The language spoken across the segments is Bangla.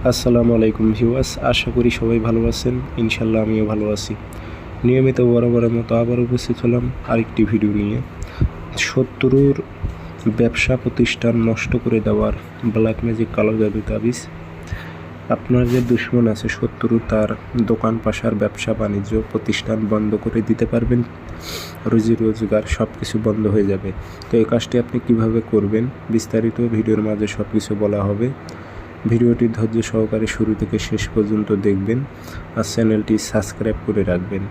আসসালামু আলাইকুম ভিউয়ার্স, আশা করি সবাই ভালো আছেন। ইনশাল্লাহ আমিও ভালো আছি। নিয়মিত বরাবরের মতো আবার উপস্থিত হলাম আরেকটি ভিডিও নিয়ে। শত্রুর ব্যবসা প্রতিষ্ঠান নষ্ট করে দেওয়ার ব্ল্যাক ম্যাজিক কালো জাদু তাবিজ। আপনার যে দুশ্মন আছে শত্রু, তার দোকান পাশার ব্যবসা বাণিজ্য প্রতিষ্ঠান বন্ধ করে দিতে পারবেন। রুজি রোজগার সব কিছু বন্ধ হয়ে যাবে। তো এই কাজটি আপনি কিভাবে করবেন বিস্তারিত ভিডিওর মাঝে সব কিছু বলা হবে। ভিডিওটি ধৈর্য সহকারে শুরু থেকে শেষ পর্যন্ত দেখবেন আর চ্যানেলটি সাবস্ক্রাইব করে রাখবেন।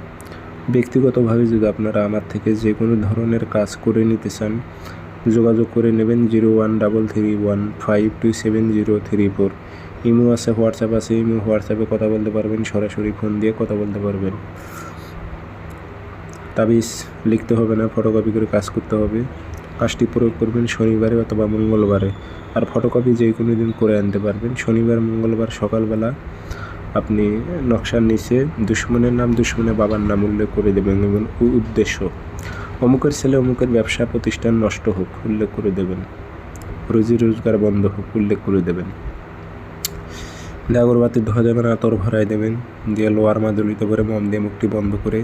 ব্যক্তিগতভাবে যদি আপনারা আমার থেকে যে কোনো ধরনের কাজ করে নিতে চান, যোগাযোগ করে নেবেন 013315270034। ইমো আছে, হোয়াটসঅ্যাপ আছে। হোয়াটসঅ্যাপে কথা বলতে পারবেন, সরাসরি ফোন দিয়ে কথা বলতে পারবেন। তাবিজ লিখতে হবে না, ফটোকপি করে কাজ করতে হবে। কাজটি প্রয়োগ করবেন শনিবারে অথবা মঙ্গলবারে। আর ফটোকপি যে কোনো দিন করে আনতে পারবেন। শনিবার মঙ্গলবার সকালবেলা আপনি নকশার নিচে দুশ্মনের নাম, দুশ্মনের বাবার নাম উল্লেখ করে দেবেন এবং উদ্দেশ্য অমুকের ছেলে অমুকের ব্যবসা প্রতিষ্ঠান নষ্ট হোক উল্লেখ করে দেবেন, রুজি রোজগার বন্ধ হোক উল্লেখ করে দেবেন। আগরবাতি ধোয়া যাবে না, আতর ভরাই দেবেন, দিয়ে লোয়ার মাদুলিতে করে মম দিয়ে মুখটি বন্ধ করে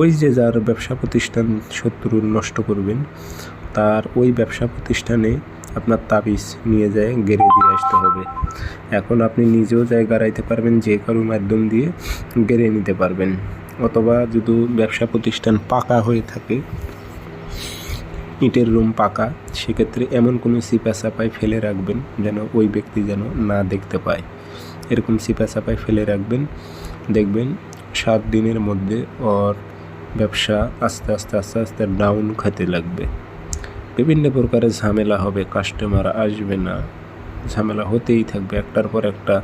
ওই যে যার ব্যবসা প্রতিষ্ঠান শত্রুর নষ্ট করবেন তার ওই ব্যবসা প্রতিষ্ঠানে আপনার তাবিজ নিয়ে যায় গেড়ে দিয়ে আসতে হবে। এখন আপনি নিজেও যায় গাড়াইতে পারবেন, যে কারোর মাধ্যম দিয়ে গেড়ে নিতে পারবেন। অথবা যদি ব্যবসা প্রতিষ্ঠান পাকা হয়ে থাকে, ইটের রুম পাকা, সেক্ষেত্রে এমন কোনো চিপা চাপায় ফেলে রাখবেন যেন ওই ব্যক্তি যেন না দেখতে পায়। এরকম চিপা চাপায় ফেলে রাখবেন। দেখবেন 7 দিনের মধ্যে ওর ব্যবসা আস্তে আস্তে ডাউন খেতে লাগবে। বিভিন্ন প্রকারের ঝামেলা হবে, কাস্টমার আসবে না, ঝামেলা হতেই থাকবে, একটার পর একটা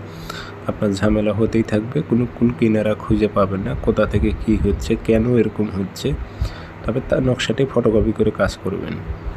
আপনার ঝামেলা হতেই থাকবে। কোনো কুল কিনারা খুঁজে পাবেন না, কোথা থেকে কি হচ্ছে, কেন এরকম হচ্ছে। তবে তার নকশাটি ফটোকপি করে কাজ করবেন।